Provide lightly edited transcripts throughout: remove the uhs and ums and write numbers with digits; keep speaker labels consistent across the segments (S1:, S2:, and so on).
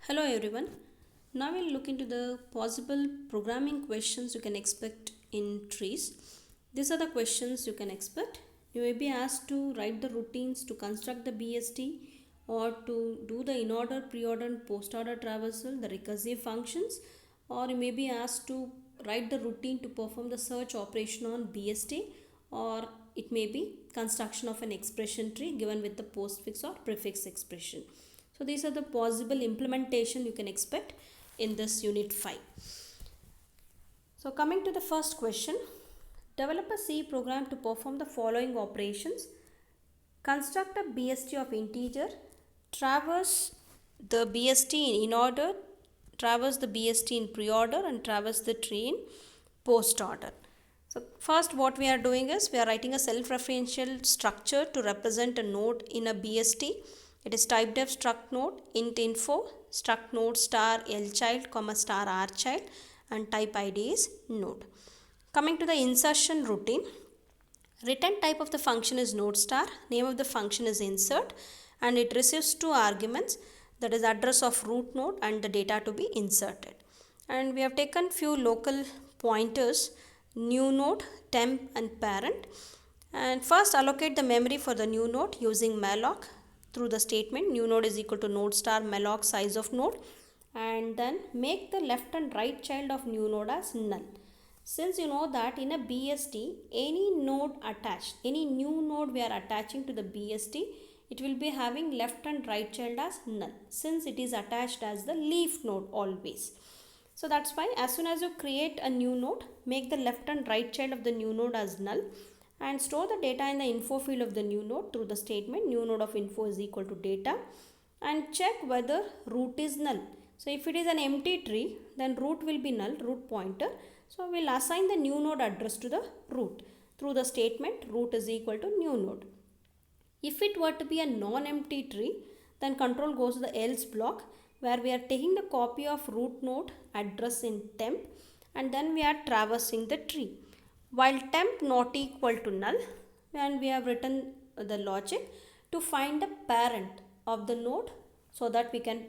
S1: Hello everyone. Now we'll look into the possible programming questions you can expect in trees. These are the questions you can expect. You may be asked to write the routines to construct the BST or to do the in-order, pre-order and post-order traversal, the recursive functions, or you may be asked to write the routine to perform the search operation on BST, or it may be construction of an expression tree given with the postfix or prefix expression. So these are the possible implementation you can expect in this unit 5. So coming to the first question, develop a C program to perform the following operations. Construct a BST of integer, traverse the BST in order, traverse the BST in pre-order and traverse the tree in post-order. So first what we are doing is we are writing a self-referential structure to represent a node in a BST. It is type def struct node int info struct node star L child comma star R child and type ID is node. Coming to the insertion routine, return type of the function is node star, name of the function is insert and it receives two arguments, that is address of root node and the data to be inserted. And we have taken few local pointers, new node, temp and parent. And first allocate the memory for the new node using malloc through the statement new node is equal to node star malloc size of node, and then make the left and right child of new node as null. Since you know that in a BST, any node attached, any new node we are attaching to the BST, it will be having left and right child as null, since it is attached as the leaf node always. So that's why as soon as you create a new node, make the left and right child of the new node as null and store the data in the info field of the new node through the statement new node of info is equal to data, and check whether root is null. So if it is an empty tree, then root will be null, root pointer. So we'll assign the new node address to the root through the statement root is equal to new node. If it were to be a non-empty tree, then control goes to the else block where we are taking the copy of root node address in temp and then we are traversing the tree. While temp not equal to null, and we have written the logic to find the parent of the node so that we can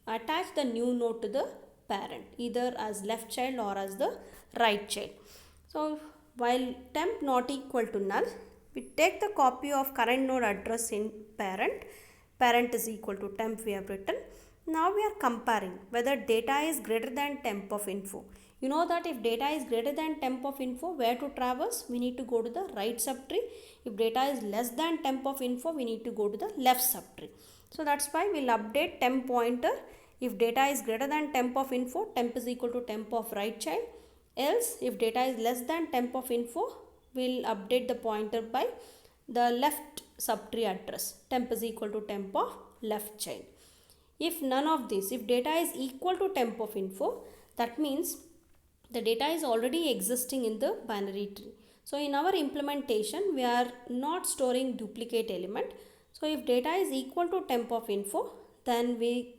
S1: attach the new node to the parent either as left child or as the right child. So while temp not equal to null, we take the copy of current node address in parent, parent is equal to temp we have written. Now we are comparing whether data is greater than temp of info. You know that if data is greater than temp of info, where to traverse? We need to go to the right subtree. If data is less than temp of info, we need to go to the left subtree. So that's why we'll update temp pointer. If data is greater than temp of info, temp is equal to temp of right child. Else, if data is less than temp of info, we'll update the pointer by the left subtree address. Temp is equal to temp of left child. If none of this, if data is equal to temp of info, that means the data is already existing in the binary tree. So in our implementation, we are not storing duplicate element. So if data is equal to temp of info, then we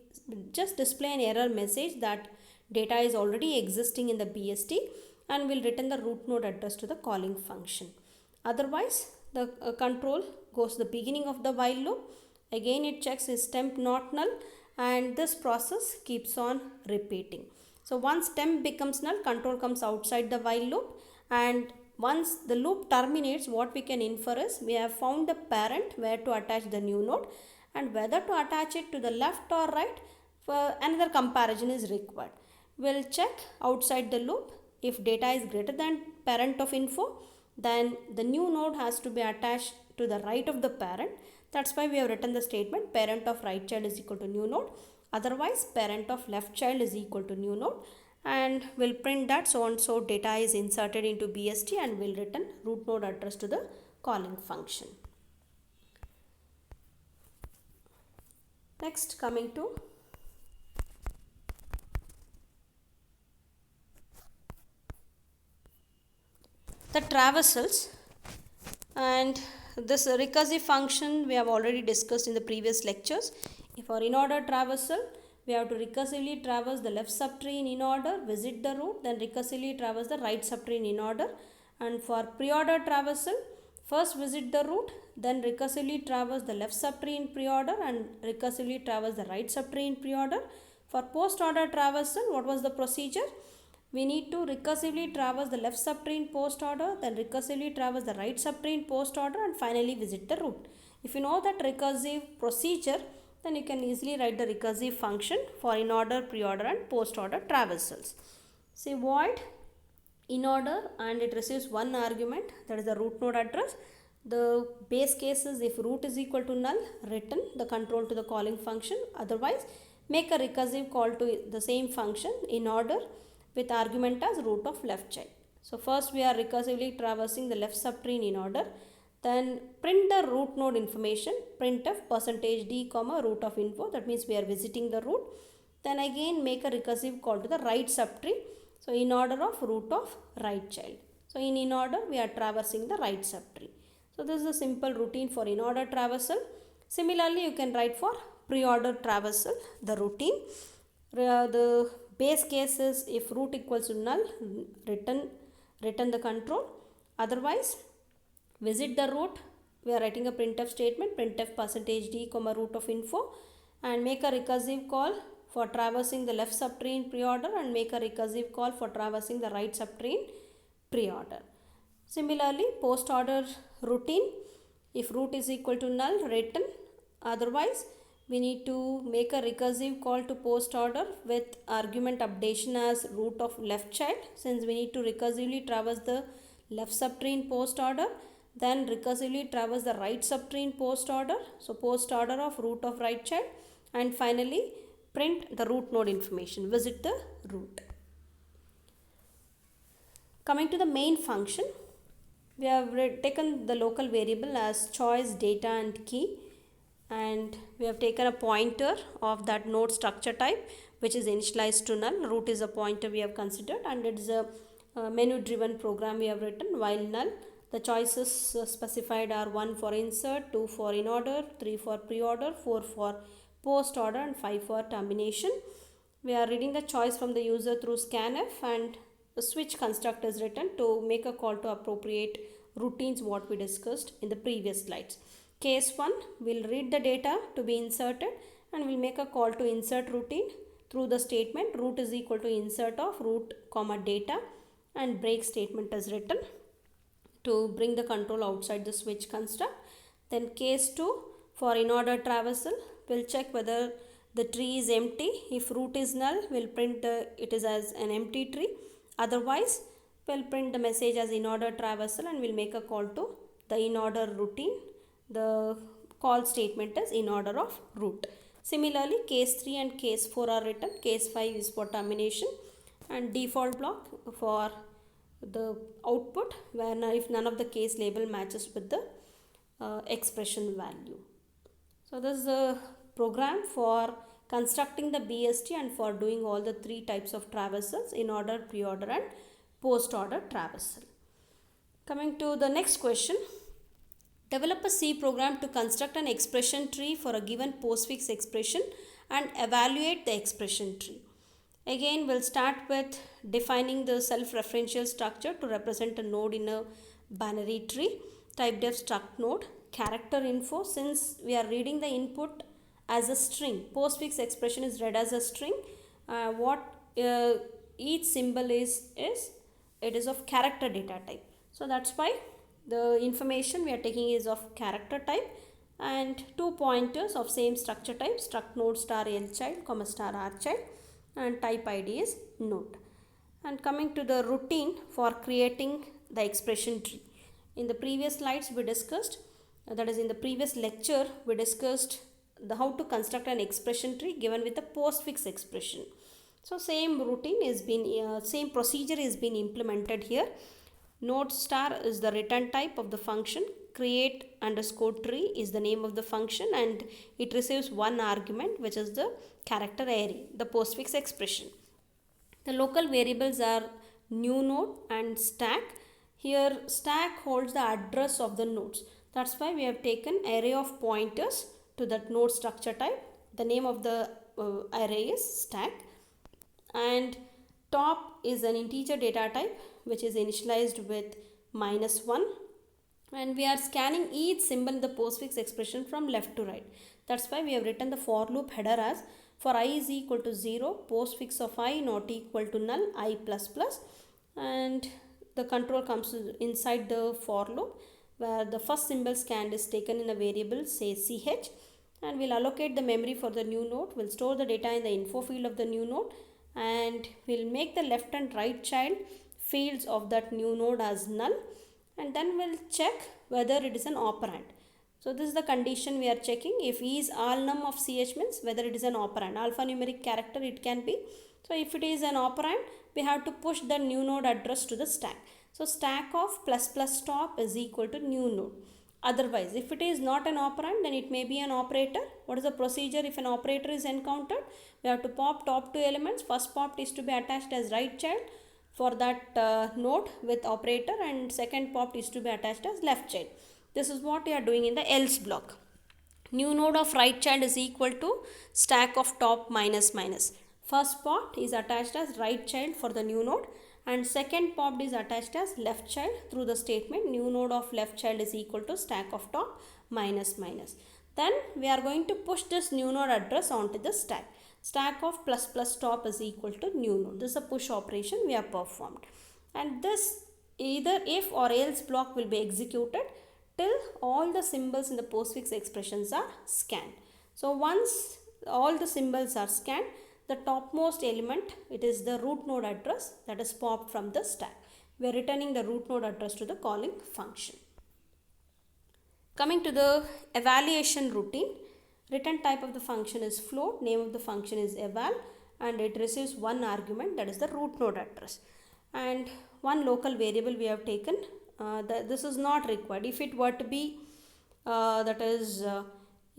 S1: just display an error message that data is already existing in the BST and will return the root node address to the calling function. Otherwise, the control goes to the beginning of the while loop. Again, it checks is temp not null and this process keeps on repeating. So once temp becomes null, control comes outside the while loop, and once the loop terminates, what we can infer is we have found the parent where to attach the new node and whether to attach it to the left or right, for another comparison is required. We'll check outside the loop. If data is greater than parent of info, then the new node has to be attached to the right of the parent. That's why we have written the statement parent of right child is equal to new node. Otherwise, parent of left child is equal to new node, and we'll print that so and so data is inserted into BST and will return root node address to the calling function. Next, coming to the traversals, and this recursive function we have already discussed in the previous lectures. For in-order traversal, we have to recursively traverse the left subtree in order, visit the root, then recursively traverse the right subtree in order. And for pre-order traversal, first visit the root, then recursively traverse the left subtree in pre-order and recursively traverse the right subtree in pre-order. For post order traversal, what was the procedure? We need to recursively traverse the left subtree in post order, then recursively traverse the right subtree in post order, and finally visit the root. If you know that recursive procedure, then you can easily write the recursive function for in order, pre-order and post order traversals. Say void in order and it receives one argument, that is the root node address. The base case is if root is equal to null, return the control to the calling function. Otherwise, make a recursive call to the same function in order with argument as root of left child. So first we are recursively traversing the left subtree in order. Then print the root node information, printf %d comma root of info, that means we are visiting the root. Then again make a recursive call to the right subtree, so in order of root of right child. So in order we are traversing the right subtree. So this is a simple routine for in order traversal. Similarly, you can write for pre-order traversal the routine. The base case is if root equals to null, return the control. Otherwise, visit the root. We are writing a printf statement, printf %d comma root of info, and make a recursive call for traversing the left subtree in pre-order and make a recursive call for traversing the right subtree in pre-order. Similarly, post order routine, if root is equal to null, return. Otherwise, we need to make a recursive call to post order with argument updation as root of left child, since we need to recursively traverse the left subtree in post order, then recursively traverse the right subtree in post order, so post order of root of right child, and finally print the root node information, visit the root. Coming to the main function, we have taken the local variable as choice, data and key, and we have taken a pointer of that node structure type which is initialized to null. Root is a pointer we have considered, and it is a menu driven program we have written while null. The choices specified are 1 for insert, 2 for in order, 3 for pre-order, 4 for post order and 5 for termination. We are reading the choice from the user through scanf, and the switch construct is written to make a call to appropriate routines what we discussed in the previous slides. Case 1 will read the data to be inserted and will make a call to insert routine through the statement root is equal to insert of root comma data, and break statement is written to bring the control outside the switch construct. Then case 2 for in order traversal will check whether the tree is empty. If root is null, we'll print it is as an empty tree. Otherwise, we'll print the message as in order traversal and we'll make a call to the in order routine. The call statement is in order of root. Similarly, case 3 and case 4 are written. Case 5 is for termination, and default block for the output where if none of the case label matches with the expression value. So this is a program for constructing the BST and for doing all the three types of traversals: in order, pre-order and post order traversal. Coming to the next question. Develop a C program to construct an expression tree for a given postfix expression and evaluate the expression tree. Again, we'll start with defining the self-referential structure to represent a node in a binary tree. Type def struct node, character info, since we are reading the input as a string. Postfix expression is read as a string. Each symbol is it is of character data type. So that's why the information we are taking is of character type, and two pointers of same structure type, struct node star L child comma star R child, and type ID is node. And coming to the routine for creating the expression tree. In the previous slides we discussed, that is in the previous lecture we discussed how to construct an expression tree given with a postfix expression. So same routine is been same procedure is being implemented here. Node star is the return type of the function. Create underscore tree is the name of the function, and it receives one argument which is the character array, the postfix expression. The local variables are new node and stack. Here stack holds the address of the nodes. That's why we have taken array of pointers to that node structure type. The name of the array is stack, and top is an integer data type which is initialized with -1, and we are scanning each symbol in the postfix expression from left to right. That's why we have written the for loop header as For I is equal to 0, postfix of I not equal to null, I plus plus, and the control comes inside the for loop where the first symbol scanned is taken in a variable say ch, and we'll allocate the memory for the new node. We'll store the data in the info field of the new node, and we'll make the left and right child fields of that new node as null, and then we'll check whether it is an operand. So this is the condition we are checking. If E is all num of ch means whether it is an operand. Alphanumeric character it can be. So if it is an operand, we have to push the new node address to the stack. So stack of plus plus top is equal to new node. Otherwise, if it is not an operand, then it may be an operator. What is the procedure if an operator is encountered? We have to pop top two elements. First pop is to be attached as right child for that node with operator, and second pop is to be attached as left child. This is what we are doing in the else block. New node of right child is equal to stack of top minus minus. First pop is attached as right child for the new node, and second pop is attached as left child through the statement new node of left child is equal to stack of top minus minus. Then we are going to push this new node address onto the stack. Stack of plus plus top is equal to new node. This is a push operation we have performed, and this either if or else block will be executed till all the symbols in the postfix expressions are scanned. So once all the symbols are scanned, the topmost element, it is the root node address that is popped from the stack. We are returning the root node address to the calling function. Coming to the evaluation routine, return type of the function is float, name of the function is eval, and it receives one argument, that is the root node address, and one local variable we have taken. This is not required. If it were to be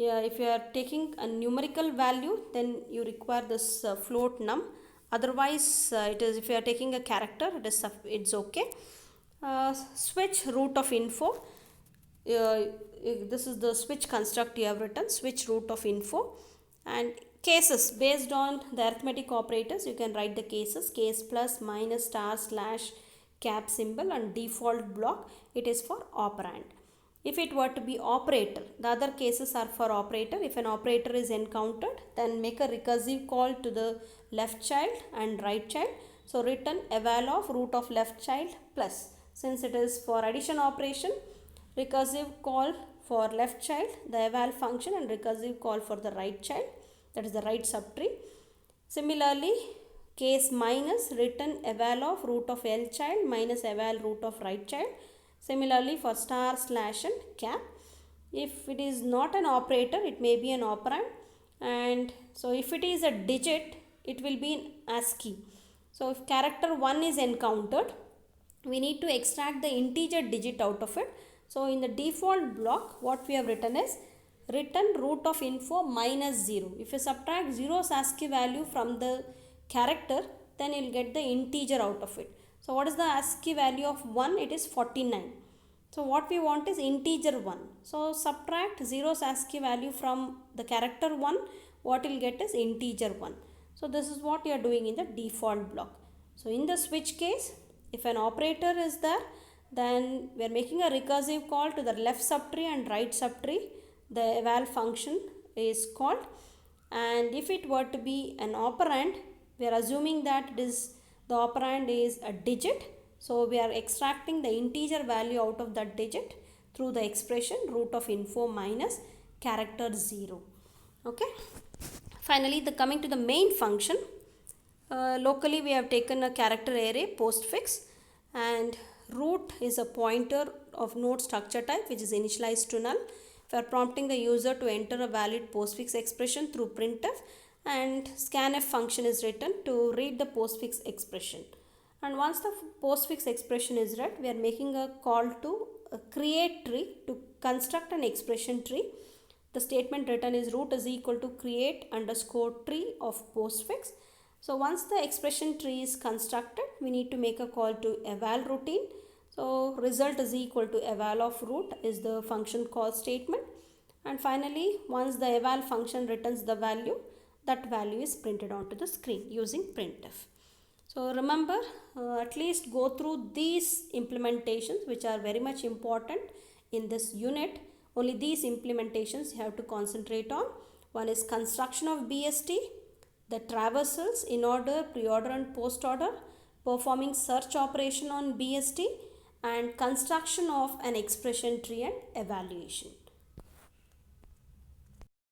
S1: if you are taking a numerical value, then you require this float num. Otherwise, it is if you are taking a character, it's okay. Switch root of info. This is the switch construct you have written. Switch root of info, and cases based on the arithmetic operators. You can write the cases: case plus, minus, star, slash, cap symbol, and default block. It is for operand. If it were to be operator, the other cases are for operator. If an operator is encountered, then make a recursive call to the left child and right child. So return eval of root of left child plus. Since it is for addition operation, recursive call for left child, the eval function, and recursive call for the right child, that is the right subtree. Similarly, case minus, return eval of root of L child minus eval root of right child. Similarly for star, slash, and cap. If it is not an operator, it may be an operand, and so if it is a digit, it will be in ASCII. So if character 1 is encountered, we need to extract the integer digit out of it. So in the default block, what we have written is return root of info minus 0. If you subtract 0's ASCII value from the character, then you will get the integer out of it. So what is the ASCII value of 1? It is 49. So what we want is integer 1. So subtract 0's ASCII value from the character 1. What you will get is integer 1. So this is what you are doing in the default block. So in the switch case, if an operator is there, then we are making a recursive call to the left subtree and right subtree. The eval function is called, and if it were to be an operand, we are assuming that the operand is a digit. So we are extracting the integer value out of that digit through the expression root of info minus character 0. Okay. Finally, coming to the main function, locally we have taken a character array postfix, and root is a pointer of node structure type which is initialized to null. We are prompting the user to enter a valid postfix expression through printf, and scanf function is written to read the postfix expression. And once the postfix expression is read, we are making a call to a create tree to construct an expression tree. The statement written is root is equal to create underscore tree of postfix. So once the expression tree is constructed, we need to make a call to eval routine. So result is equal to eval of root is the function call statement. And finally, once the eval function returns the value, that value is printed onto the screen using printf. So remember, at least go through these implementations which are very much important in this unit. Only these implementations you have to concentrate on. One is construction of BST, the traversals in order, pre-order and post-order, performing search operation on BST, and construction of an expression tree and evaluation.